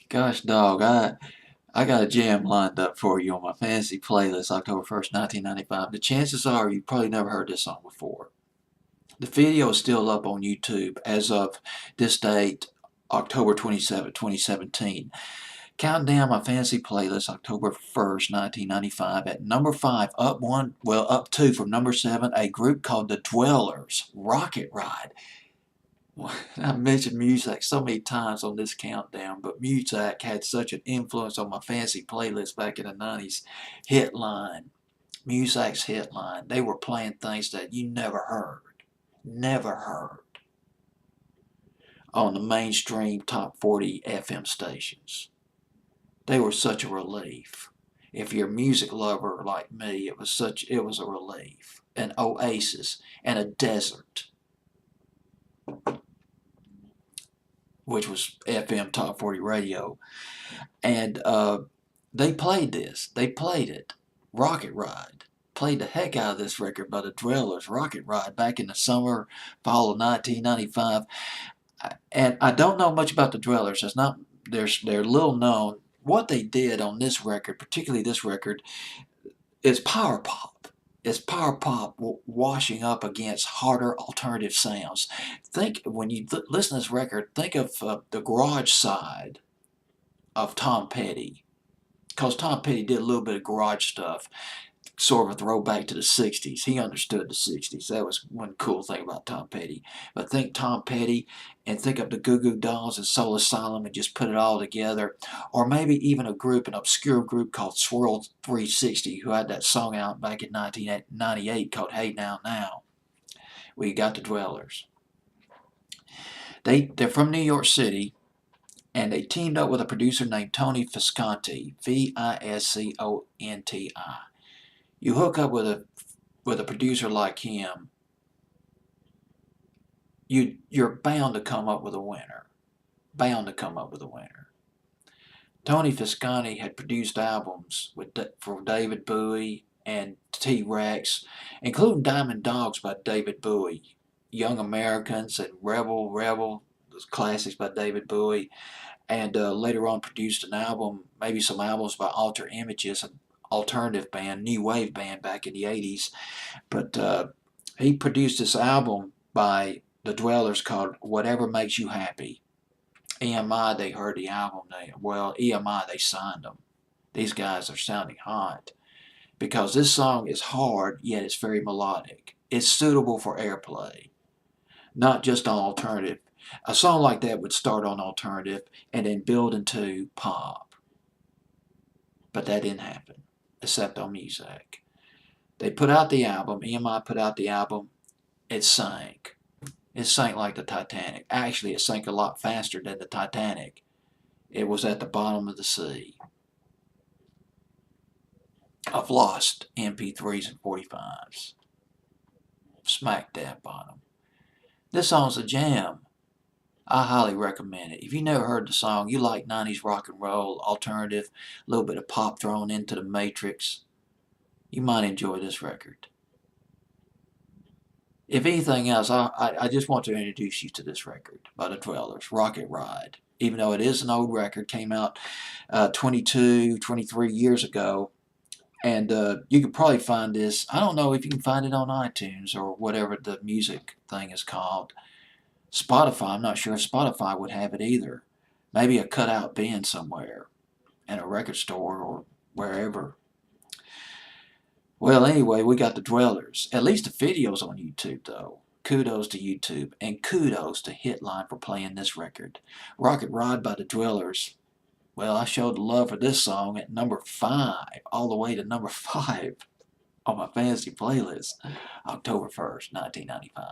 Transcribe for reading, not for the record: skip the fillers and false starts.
Gosh, dog, I got a jam lined up for you on my fantasy playlist, October 1st, 1995. The chances are you probably never heard this song before. The video is still up on YouTube as of this date, October 27, 2017. Counting down my fantasy playlist, October 1st, 1995, at number 5, up one, well, up 2 from number 7, a group called The Dwellers, Rocket Ride. I've mentioned Muzak so many times on this countdown, but Muzak had such an influence on my fantasy playlist back in the 90s. Hitline, Muzak's Hitline. They were playing things that you never heard on the mainstream top 40 FM stations. They were such a relief. If you're a music lover like me, it was a relief. An oasis and a desert, which was FM top 40 radio. And they played this. They played it. Rocket Ride. Played the heck out of this record by the Dwellers. Rocket Ride back in the summer, fall of 1995. And I don't know much about the Dwellers. They're little known. What they did on this record, particularly this record, is power pop. It's power pop washing up against harder alternative sounds. Think when you listen to this record, think of the garage side of Tom Petty, because Tom Petty did a little bit of garage stuff, sort of a throwback to the 60s. He understood the 60s. That was one cool thing about Tom Petty. But think Tom Petty and think of the Goo Goo Dolls and Soul Asylum and just put it all together. Or maybe even an obscure group called Swirl 360 who had that song out back in 1998 called Hey Now Now. We got the Dwellers. They're from New York City, and they teamed up with a producer named Tony Visconti, Visconti. You hook up with a producer like him, you're bound to come up with a winner. Bound to come up with a winner. Tony Visconti had produced albums for David Bowie and T-Rex, including Diamond Dogs by David Bowie, Young Americans and Rebel, those classics by David Bowie, and later on produced an album, maybe some albums by Alter Images, an alternative band, new wave band back in the 80s. But he produced this album by the Dwellers called Whatever Makes You Happy. EMI, they heard the album. EMI, they signed them. These guys are sounding hot because this song is hard, yet it's very melodic. It's suitable for airplay, not just on alternative. A song like that would start on alternative and then build into pop. But that didn't happen, except on Muzak. They put out the album, EMI put out the album, it sank. It sank like the Titanic. Actually, it sank a lot faster than the Titanic. It was at the bottom of the sea of lost MP3s and 45s. Smack dab bottom. This song's a jam. I highly recommend it. If you never heard the song, you like 90s rock and roll, alternative, a little bit of pop thrown into the matrix, you might enjoy this record. If anything else, I just want to introduce you to this record by the Dwellers, Rocket Ride. Even though it is an old record, came out 22, 23 years ago, and you could probably find this, I don't know if you can find it on iTunes or whatever the music thing is called. Spotify, I'm not sure if Spotify would have it either. Maybe a cutout bin somewhere in a record store or wherever. Well, anyway, we got the Dwellers. At least the video's on YouTube, though. Kudos to YouTube, and kudos to Hitline for playing this record. Rocket Ride by the Dwellers. Well, I showed the love for this song at number 5, all the way to number 5 on my fantasy playlist, October 1st, 1995.